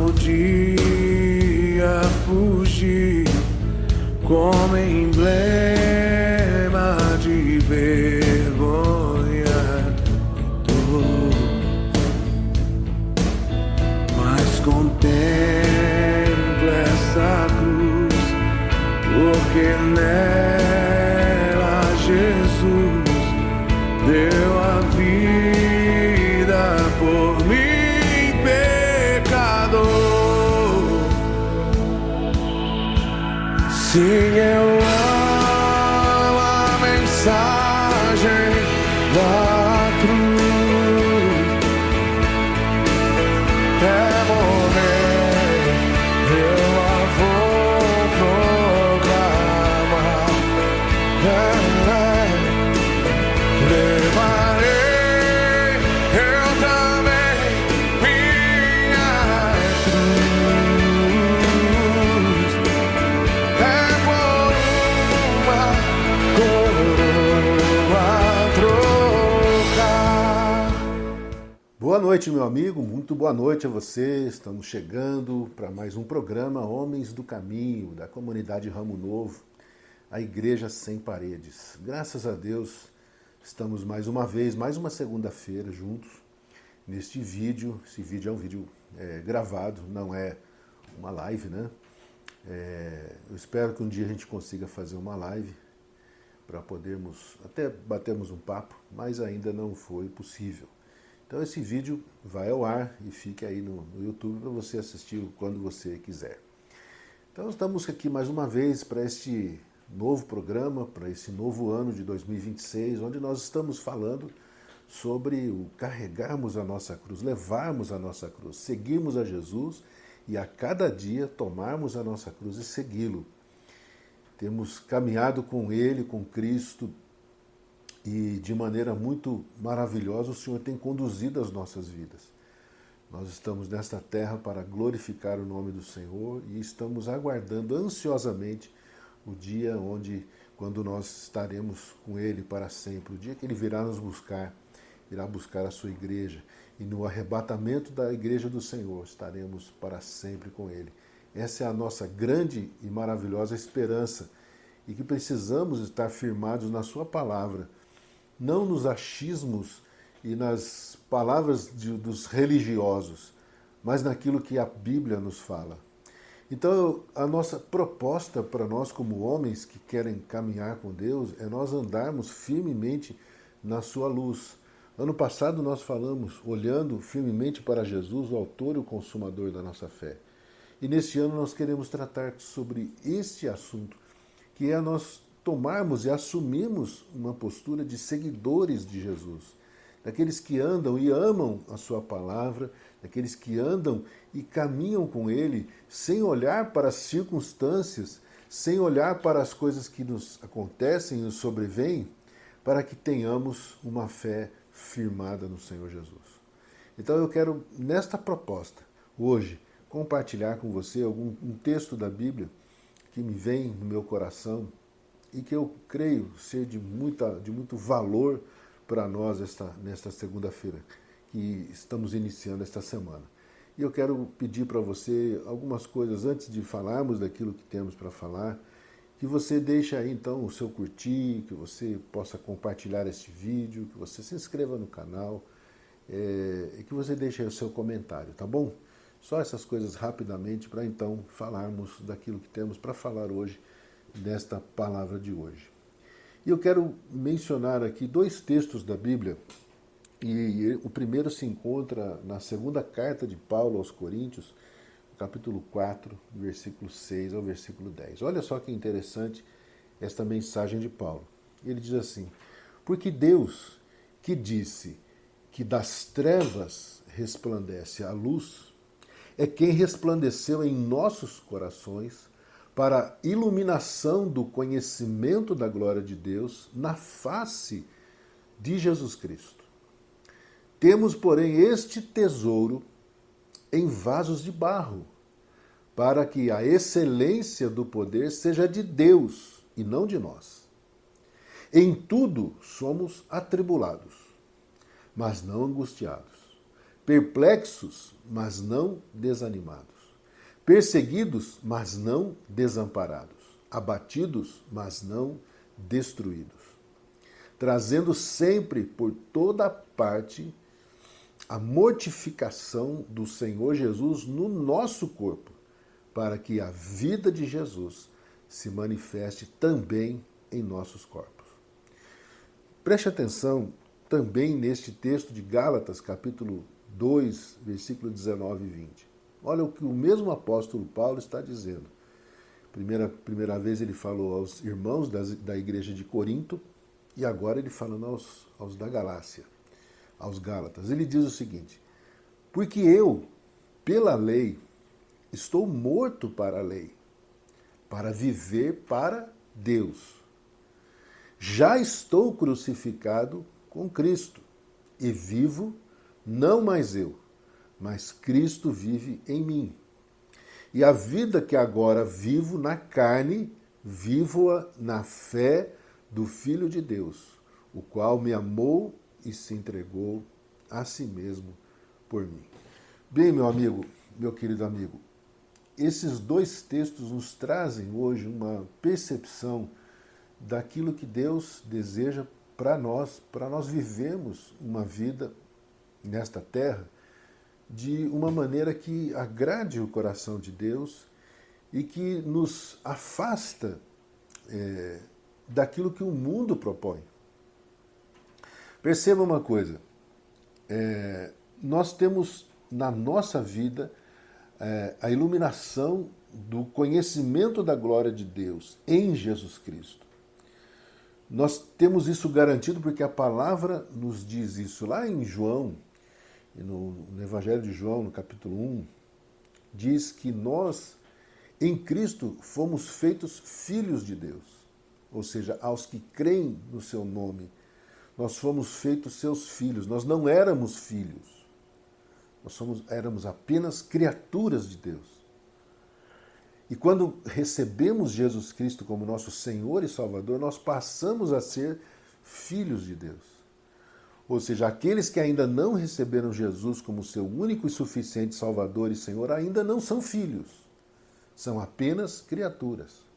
podia fugir como emblema de vergonha e dor, mas contempla essa cruz, porque nela Jesus deu a vida por mim, pecador. Sim, eu amo a mensagem da cruz. É morrer, eu a vou proclamar. Levarei eu também minha cruz. É por uma coroa trocar. Boa noite, meu amigo, muito boa noite a você. Estamos chegando para mais um programa Homens do Caminho, da comunidade Ramo Novo, a Igreja Sem Paredes. Graças a Deus, estamos mais uma vez, mais uma segunda-feira juntos neste vídeo. Esse vídeo é um vídeo gravado, não é uma live, né? Eu espero que um dia a gente consiga fazer uma live para podermos até batermos um papo, mas ainda não foi possível. Então esse vídeo vai ao ar e fique aí no YouTube para você assistir quando você quiser. Então estamos aqui mais uma vez para este novo programa, para esse novo ano de 2026, onde nós estamos falando sobre o carregarmos a nossa cruz, levarmos a nossa cruz, seguirmos a Jesus e a cada dia tomarmos a nossa cruz e segui-lo. Temos caminhado com Ele, com Cristo, e de maneira muito maravilhosa o Senhor tem conduzido as nossas vidas. Nós estamos nesta terra para glorificar o nome do Senhor e estamos aguardando ansiosamente o dia quando nós estaremos com Ele para sempre, o dia que Ele virá nos buscar, irá buscar a sua igreja, e no arrebatamento da igreja do Senhor estaremos para sempre com Ele. Essa é a nossa grande e maravilhosa esperança, e que precisamos estar firmados na sua palavra, não nos achismos e nas palavras dos religiosos, mas naquilo que a Bíblia nos fala. Então, a nossa proposta para nós como homens que querem caminhar com Deus é nós andarmos firmemente na sua luz. Ano passado nós falamos olhando firmemente para Jesus, o autor e o consumador da nossa fé. E neste ano nós queremos tratar sobre este assunto, que é nós tomarmos e assumirmos uma postura de seguidores de Jesus, daqueles que andam e amam a sua palavra, daqueles que andam e caminham com Ele sem olhar para as circunstâncias, sem olhar para as coisas que nos acontecem e nos sobrevêm, para que tenhamos uma fé firmada no Senhor Jesus. Então eu quero, nesta proposta, hoje, compartilhar com você um texto da Bíblia que me vem no meu coração e que eu creio ser de muito valor para nós nesta segunda-feira, que estamos iniciando esta semana. E eu quero pedir para você algumas coisas antes de falarmos daquilo que temos para falar, que você deixe aí então o seu curtir, que você possa compartilhar este vídeo, que você se inscreva no canal e que você deixe aí o seu comentário, tá bom? Só essas coisas rapidamente para então falarmos daquilo que temos para falar hoje, nesta palavra de hoje. E eu quero mencionar aqui dois textos da Bíblia, e o primeiro se encontra na segunda carta de Paulo aos Coríntios, capítulo 4, versículo 6 ao versículo 10. Olha só que interessante esta mensagem de Paulo. Ele diz assim: porque Deus, que disse que das trevas resplandece a luz, é quem resplandeceu em nossos corações para a iluminação do conhecimento da glória de Deus na face de Jesus Cristo. Temos, porém, este tesouro em vasos de barro, para que a excelência do poder seja de Deus e não de nós. Em tudo somos atribulados, mas não angustiados, perplexos, mas não desanimados, perseguidos, mas não desamparados, abatidos, mas não destruídos, trazendo sempre por toda parte a mortificação do Senhor Jesus no nosso corpo, para que a vida de Jesus se manifeste também em nossos corpos. Preste atenção também neste texto de Gálatas, capítulo 2, versículo 19 e 20. Olha o que o mesmo apóstolo Paulo está dizendo. Primeira vez ele falou aos irmãos da igreja de Corinto e agora ele falando aos da Galácia, aos Gálatas. Ele diz o seguinte: porque eu, pela lei, estou morto para a lei, para viver para Deus. Já estou crucificado com Cristo e vivo, não mais eu, mas Cristo vive em mim. E a vida que agora vivo na carne, vivo-a na fé do Filho de Deus, o qual me amou e se entregou a si mesmo por mim. Bem, meu amigo, meu querido amigo, esses dois textos nos trazem hoje uma percepção daquilo que Deus deseja para nós vivermos uma vida nesta terra de uma maneira que agrade o coração de Deus e que nos afasta daquilo que o mundo propõe. Perceba uma coisa, nós temos na nossa vida a iluminação do conhecimento da glória de Deus em Jesus Cristo. Nós temos isso garantido porque a palavra nos diz isso. Lá em João, no Evangelho de João, no capítulo 1, diz que nós, em Cristo, fomos feitos filhos de Deus. Ou seja, aos que creem no seu nome, nós fomos feitos seus filhos. Nós não éramos filhos. Éramos apenas criaturas de Deus. E quando recebemos Jesus Cristo como nosso Senhor e Salvador, nós passamos a ser filhos de Deus. Ou seja, aqueles que ainda não receberam Jesus como seu único e suficiente Salvador e Senhor ainda não são filhos, são apenas criaturas.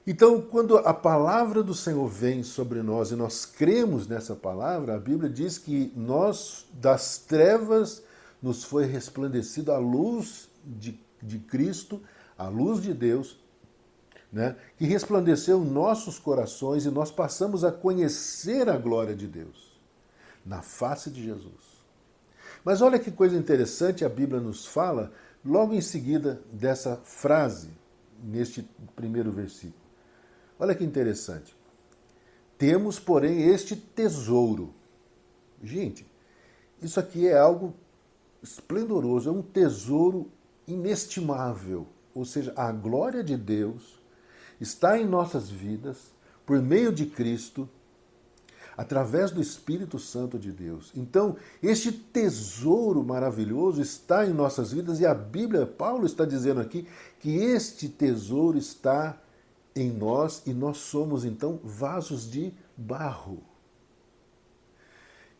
Então, quando a palavra do Senhor vem sobre nós e nós cremos nessa palavra, a Bíblia diz que nós, das trevas, nos foi resplandecido a luz de Cristo, a luz de Deus, né, que resplandeceu nossos corações e nós passamos a conhecer a glória de Deus na face de Jesus. Mas olha que coisa interessante a Bíblia nos fala logo em seguida dessa frase, neste primeiro versículo. Olha que interessante. Temos, porém, este tesouro. Gente, isso aqui é algo esplendoroso, é um tesouro inestimável. Ou seja, a glória de Deus está em nossas vidas, por meio de Cristo, através do Espírito Santo de Deus. Então, este tesouro maravilhoso está em nossas vidas e a Bíblia, Paulo está dizendo aqui, que este tesouro está em nós e nós somos, então, vasos de barro.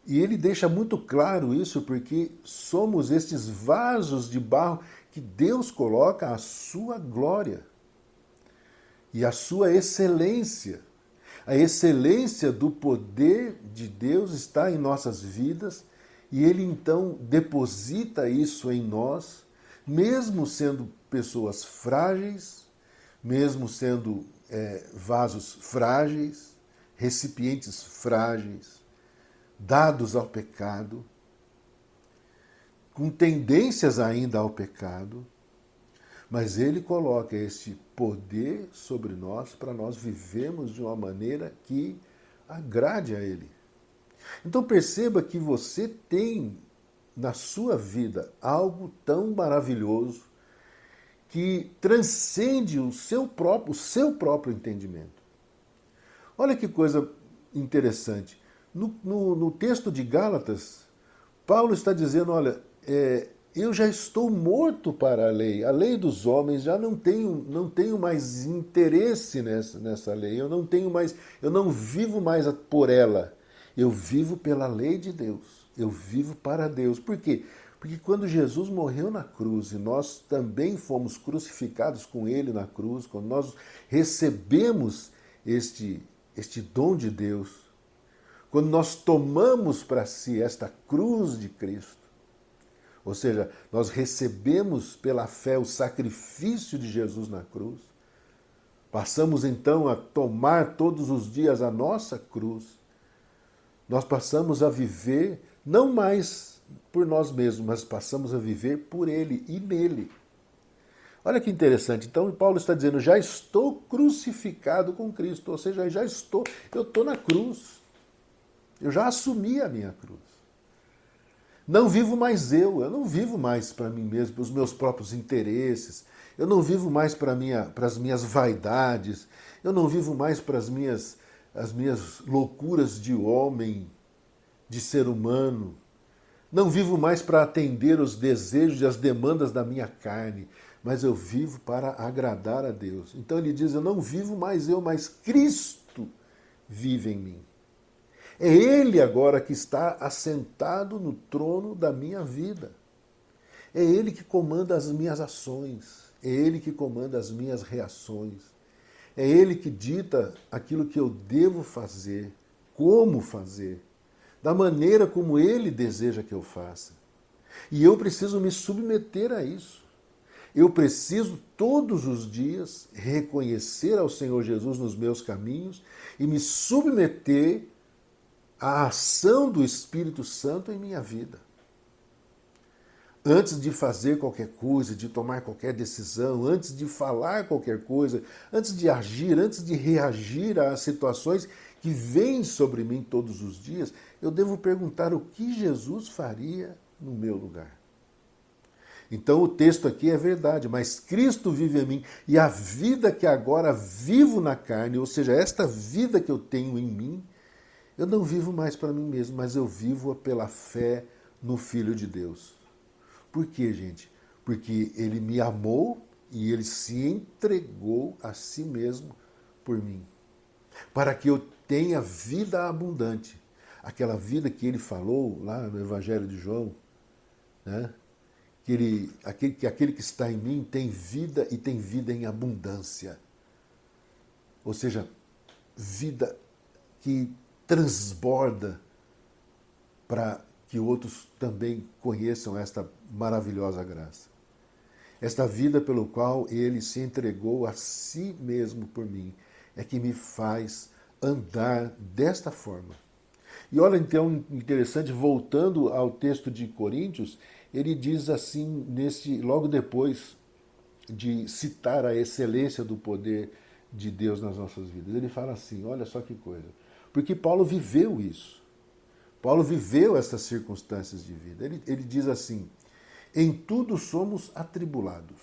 E ele deixa muito claro isso porque somos estes vasos de barro que Deus coloca a sua glória e a sua excelência. A excelência do poder de Deus está em nossas vidas e ele então deposita isso em nós, mesmo sendo pessoas frágeis, mesmo sendo vasos frágeis, recipientes frágeis, dados ao pecado, com tendências ainda ao pecado, mas ele coloca este poder sobre nós para nós vivermos de uma maneira que agrade a ele. Então perceba que você tem na sua vida algo tão maravilhoso que transcende o seu próprio entendimento. Olha que coisa interessante. No texto de Gálatas, Paulo está dizendo, olha, eu já estou morto para a lei dos homens, já não tenho mais interesse nessa lei, eu não vivo mais por ela, eu vivo pela lei de Deus, eu vivo para Deus. Por quê? Porque quando Jesus morreu na cruz e nós também fomos crucificados com ele na cruz, quando nós recebemos este dom de Deus, quando nós tomamos para si esta cruz de Cristo, ou seja, nós recebemos pela fé o sacrifício de Jesus na cruz, passamos então a tomar todos os dias a nossa cruz, nós passamos a viver não mais por nós mesmos, mas passamos a viver por Ele e nele. Olha que interessante. Então Paulo está dizendo, já estou crucificado com Cristo, ou seja, eu estou na cruz. Eu já assumi a minha cruz. Não vivo mais eu não vivo mais para mim mesmo, para os meus próprios interesses, eu não vivo mais para as minhas vaidades, eu não vivo mais para as minhas loucuras de homem, de ser humano, não vivo mais para atender os desejos e as demandas da minha carne, mas eu vivo para agradar a Deus. Então ele diz, eu não vivo mais eu, mas Cristo vive em mim. É Ele agora que está assentado no trono da minha vida. É Ele que comanda as minhas ações. É Ele que comanda as minhas reações. É Ele que dita aquilo que eu devo fazer, como fazer, da maneira como Ele deseja que eu faça. E eu preciso me submeter a isso. Eu preciso todos os dias reconhecer ao Senhor Jesus nos meus caminhos e me submeter à ação do Espírito Santo em minha vida. Antes de fazer qualquer coisa, de tomar qualquer decisão, antes de falar qualquer coisa, antes de agir, antes de reagir às situações que vêm sobre mim todos os dias, eu devo perguntar o que Jesus faria no meu lugar. Então o texto aqui é verdade, mas Cristo vive em mim e a vida que agora vivo na carne, ou seja, esta vida que eu tenho em mim, eu não vivo mais para mim mesmo, mas eu vivo pela fé no Filho de Deus. Por quê, gente? Porque Ele me amou e Ele se entregou a si mesmo por mim, para que eu tenha vida abundante. Aquela vida que Ele falou lá no Evangelho de João, né? Que aquele que está em mim tem vida e tem vida em abundância. Ou seja, vida que transborda para que outros também conheçam esta maravilhosa graça. Esta vida pelo qual Ele se entregou a si mesmo por mim é que me faz andar desta forma. E olha então, interessante, voltando ao texto de Coríntios, ele diz assim, logo depois de citar a excelência do poder de Deus nas nossas vidas. Ele fala assim, olha só que coisa. Porque Paulo viveu isso. Paulo viveu essas circunstâncias de vida. Ele diz assim, em tudo somos atribulados,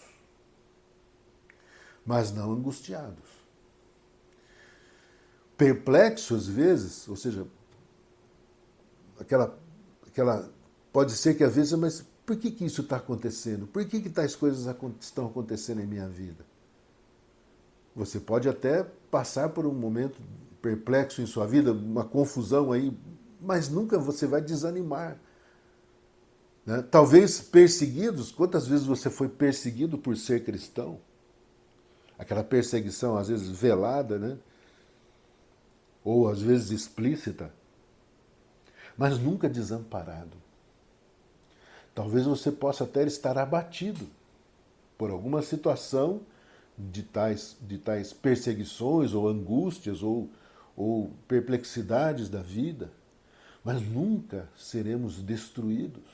mas não angustiados. Perplexos às vezes, ou seja, pode ser que às vezes, mas por que isso está acontecendo? Por que tais coisas estão acontecendo em minha vida? Você pode até passar por um momento perplexo em sua vida, uma confusão aí, mas nunca você vai desanimar. Né? Talvez perseguidos, quantas vezes você foi perseguido por ser cristão? Aquela perseguição às vezes velada, né? Ou às vezes explícita, mas nunca desamparado. Talvez você possa até estar abatido por alguma situação de tais perseguições ou angústias ou perplexidades da vida, mas nunca seremos destruídos.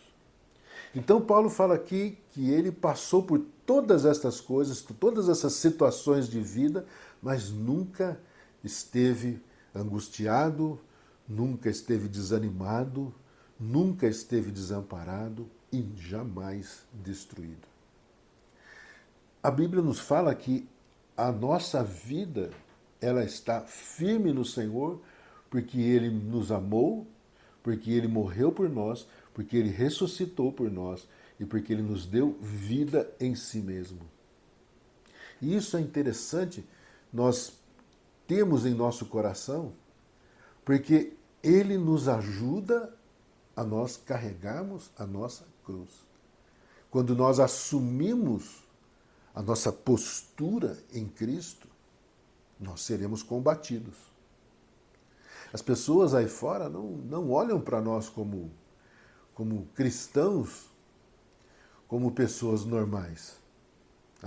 Então Paulo fala aqui que ele passou por todas estas coisas, todas essas situações de vida, mas nunca esteve angustiado, nunca esteve desanimado, nunca esteve desamparado e jamais destruído. A Bíblia nos fala que a nossa vida ela está firme no Senhor porque Ele nos amou, porque Ele morreu por nós, porque Ele ressuscitou por nós e porque Ele nos deu vida em si mesmo. E isso é interessante, nós temos em nosso coração, porque Ele nos ajuda a nós carregarmos a nossa cruz. quando nós assumimos a nossa postura em Cristo, nós seremos combatidos. As pessoas aí fora não olham para nós como cristãos, como pessoas normais.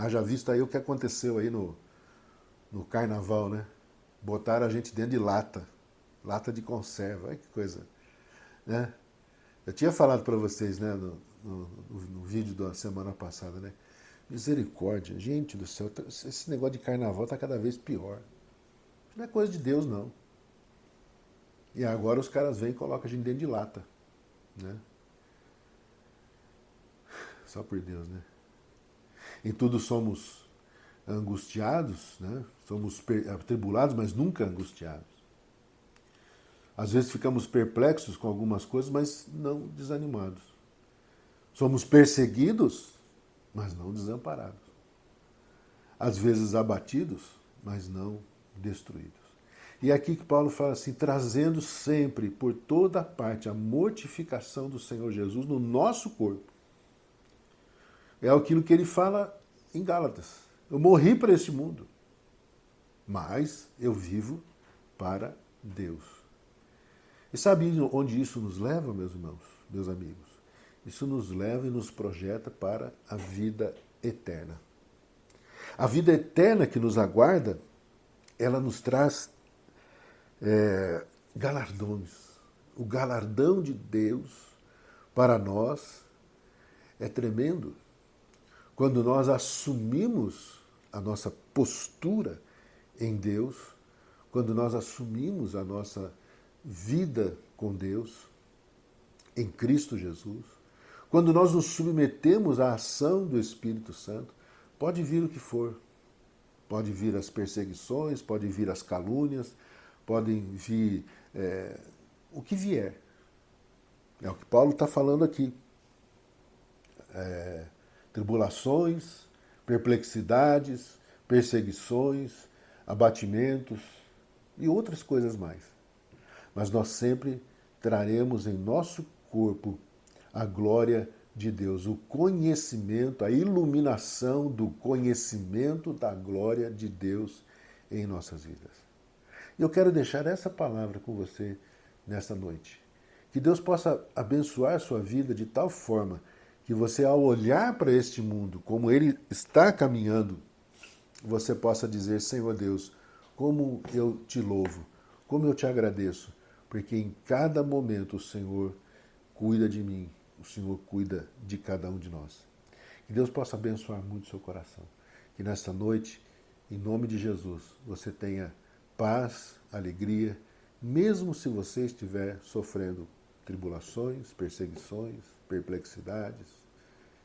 Já visto aí o que aconteceu aí no carnaval, né? Botaram a gente dentro de lata de conserva, olha que coisa, né? Eu tinha falado para vocês, né, no vídeo da semana passada, né? Misericórdia, gente do céu, esse negócio de carnaval está cada vez pior. Não é coisa de Deus, não. E agora os caras vêm e colocam a gente dentro de lata, né? Só por Deus, né? Em tudo somos angustiados, né? Somos atribulados, mas nunca angustiados. Às vezes ficamos perplexos com algumas coisas, mas não desanimados. Somos perseguidos, mas não desamparados. Às vezes abatidos, mas não destruídos. E aqui que Paulo fala assim, trazendo sempre por toda parte a mortificação do Senhor Jesus no nosso corpo. É aquilo que ele fala em Gálatas. Eu morri para este mundo, mas eu vivo para Deus. E sabe onde isso nos leva, meus irmãos, meus amigos? Isso nos leva e nos projeta para a vida eterna. A vida eterna que nos aguarda, ela nos traz galardões. O galardão de Deus para nós é tremendo. Quando nós assumimos a nossa postura em Deus, quando nós assumimos a nossa vida com Deus, em Cristo Jesus, quando nós nos submetemos à ação do Espírito Santo, pode vir o que for. Pode vir as perseguições, pode vir as calúnias, podem vir o que vier. É o que Paulo está falando aqui. Tribulações, perplexidades, perseguições, abatimentos e outras coisas mais. Mas nós sempre traremos em nosso corpo a glória de Deus, o conhecimento, a iluminação do conhecimento da glória de Deus em nossas vidas. E eu quero deixar essa palavra com você nessa noite. Que Deus possa abençoar a sua vida de tal forma que você, ao olhar para este mundo, como ele está caminhando, você possa dizer, Senhor Deus, como eu te louvo, como eu te agradeço, porque em cada momento o Senhor cuida de mim, o Senhor cuida de cada um de nós. Que Deus possa abençoar muito o seu coração. Que nesta noite, em nome de Jesus, você tenha paz, alegria, mesmo se você estiver sofrendo tribulações, perseguições, perplexidades,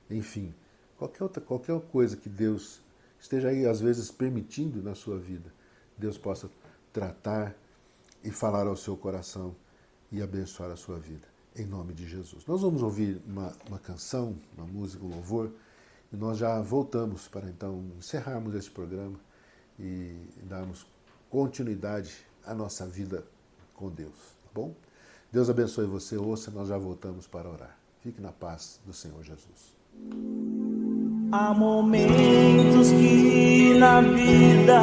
enfim, qualquer coisa que Deus esteja aí, às vezes, permitindo na sua vida, Deus possa tratar e falar ao seu coração e abençoar a sua vida, em nome de Jesus. Nós vamos ouvir uma canção, uma música, um louvor, e nós já voltamos para, então, encerrarmos esse programa e darmos continuidade à nossa vida com Deus, tá bom? Deus abençoe você, ouça, nós já voltamos para orar. Fique na paz do Senhor Jesus. Há momentos que na vida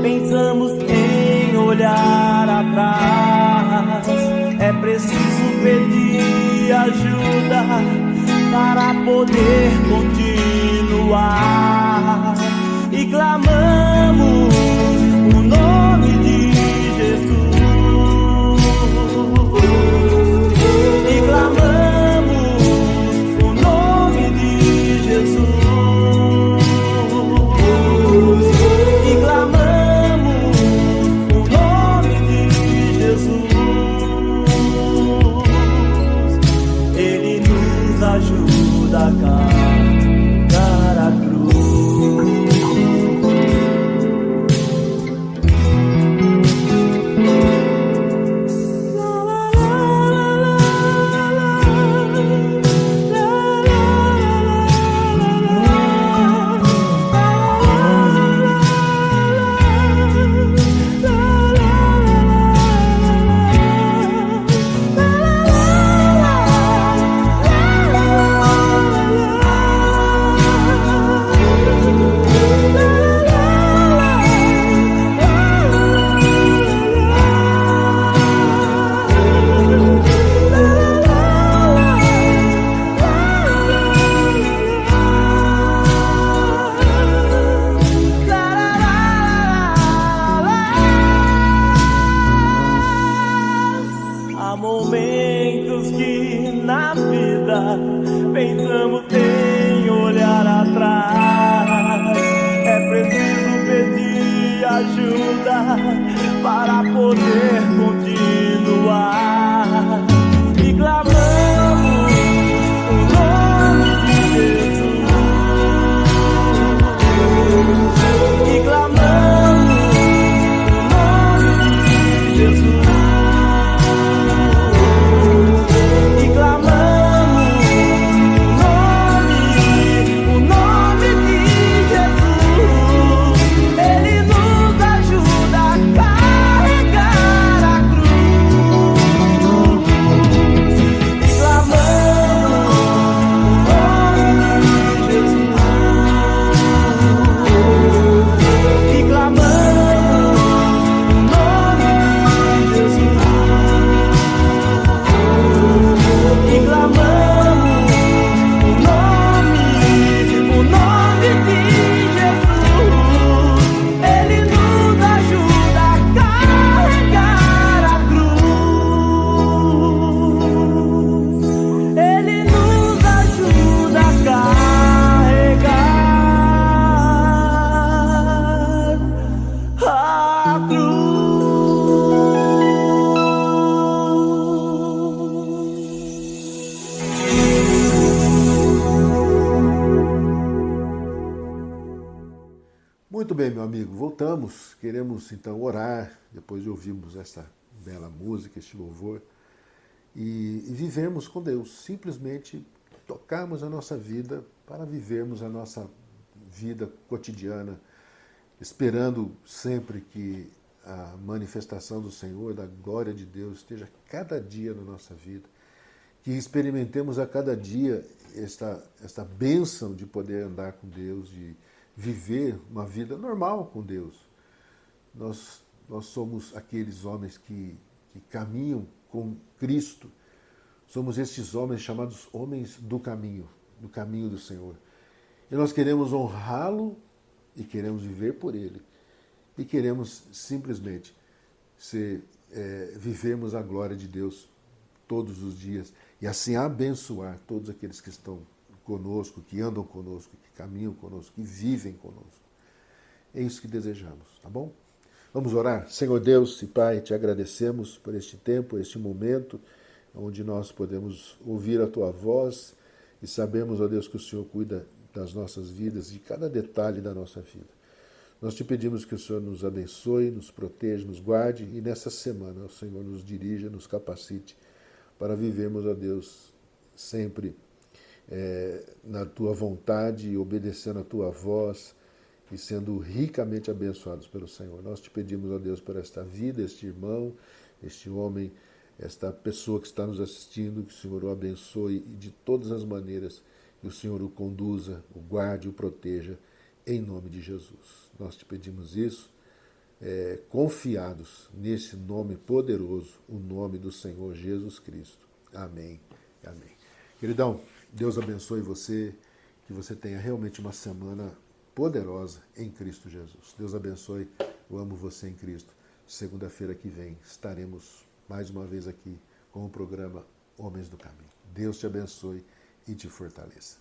pensamos em olhar atrás. É preciso pedir ajuda para poder continuar. E clamamos o nome de Jesus. E clamamos o nome de Jesus. E clamamos o nome de Jesus. Ele nos ajuda a carregar a cruz. Muito bem, meu amigo, voltamos. Queremos então orar, depois de ouvirmos esta bela música, este louvor, e vivermos com Deus, simplesmente tocarmos a nossa vida para vivermos a nossa vida cotidiana, esperando sempre que a manifestação do Senhor, da glória de Deus, esteja cada dia na nossa vida, que experimentemos a cada dia esta bênção de poder andar com Deus, de viver uma vida normal com Deus. Nós somos aqueles homens que caminham com Cristo. Somos estes homens chamados homens do caminho do Senhor. E nós queremos honrá-lo e queremos viver por ele. E queremos simplesmente vivermos a glória de Deus todos os dias e assim abençoar todos aqueles que estão conosco, que andam conosco, que caminham conosco, que vivem conosco. É isso que desejamos, tá bom? Vamos orar? Senhor Deus e Pai, te agradecemos por este tempo, este momento, onde nós podemos ouvir a Tua voz e sabemos, ó Deus, que o Senhor cuida das nossas vidas, de cada detalhe da nossa vida. Nós te pedimos que o Senhor nos abençoe, nos proteja, nos guarde e nessa semana o Senhor nos dirija, nos capacite para vivermos, ó Deus, sempre na Tua vontade, obedecendo a Tua voz e sendo ricamente abençoados pelo Senhor. Nós te pedimos, ó Deus, por esta vida, este irmão, este homem, esta pessoa que está nos assistindo, que o Senhor o abençoe e de todas as maneiras que o Senhor o conduza, o guarde, o proteja, em nome de Jesus. Nós te pedimos isso, confiados nesse nome poderoso, o nome do Senhor Jesus Cristo. Amém. Amém. Queridão, Deus abençoe você, que você tenha realmente uma semana poderosa em Cristo Jesus. Deus abençoe, eu amo você em Cristo. Segunda-feira que vem estaremos mais uma vez aqui com o programa Homens do Caminho. Deus te abençoe e te fortaleça.